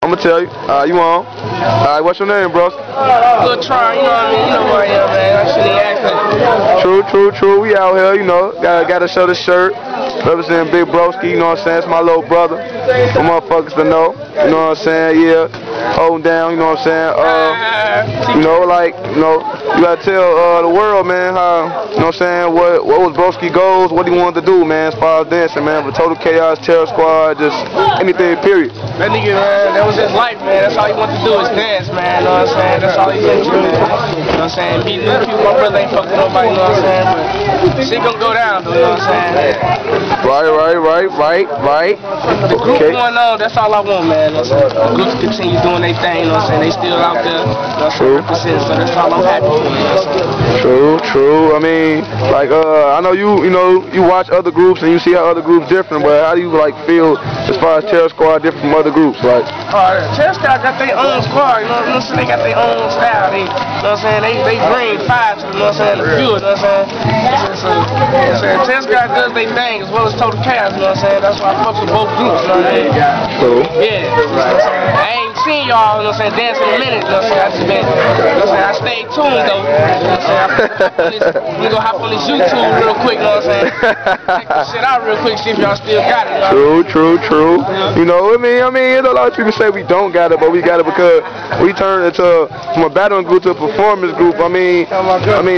I'm gonna tell you. You on? Alright, what's your name, bro? Good try, you know what I mean? You know who I am, man. I shouldn't ask that. True. We out here, you know. Gotta show the shirt. Representing Big Broski, you know what I'm saying? It's my little brother. For motherfuckers to know. You know what I'm saying? Yeah. Holding down, you know what I'm saying? You know, like, you know, you gotta tell the world, man, how, you know what I'm saying, what was Broski goals, what he wanted to do, man, as far as dancing, man, for Total Chaos, Terror Squad, just anything, period. That nigga, man, that was his life, man. That's all he wanted to do is dance, man, you know what I'm saying? That's all he's into, man. You know what I'm saying? Beating the people, my brother ain't fucking nobody, you know what I'm saying? But shit gonna go down, though, you know what I'm saying? Right. The group going on, that's all I want, man. The group continue doing their thing, you know what I'm saying? They still out there, you know what I'm saying, representing, so that's all I'm happy for, you know what I'm saying? True. I mean, like, I know you know, you watch other groups and you see how other groups different, but how do you, like, feel as far as Terror Squad different from other groups, like? Terror Squad got their own squad, you know what I'm saying? They got their own style, you know what I'm saying? They bring fire to, you know what I'm saying, the viewer, you know what I'm saying? So, you know what I'm saying? Terror Squad does their thing as well as Total Chaos, you know what I'm saying? That's why I fuck with both groups, you know what I mean? Cool. Yeah, you know what I'm saying? I ain't seen y'all, you know what I'm saying, dance in a minute, you know what I'm saying? I just been, you know what I'm saying? I stayed tuned, though, you know what I'm saying? We gonna hop on this YouTube real quick, you know what I'm saying? Check this shit out real quick, see if y'all still got it, you know? True. You know, I mean, you know, a lot of people say we don't got it, but we got it because we turned into from a battling group to a performance group. I mean,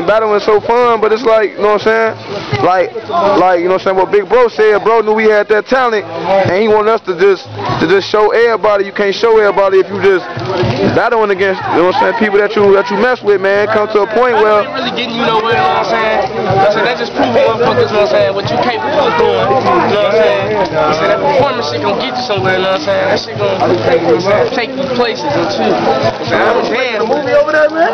battling is so fun, but it's like, you know what I'm saying? Like, you know what I'm saying? What Big Bro said, bro knew we had that talent, and he wanted us to just show everybody. You can't show everybody if you just battling against, you know what I'm saying, people that you mess with, man. Come to a point where ain't really getting you nowhere, you know what I'm saying? That just proves motherfuckers, you know what I'm saying, what you capable of doing, you know what I'm saying? That performance shit gonna get you somewhere, you know what I'm saying? That shit gonna take you places and shit. I'm dead. movie over there, man.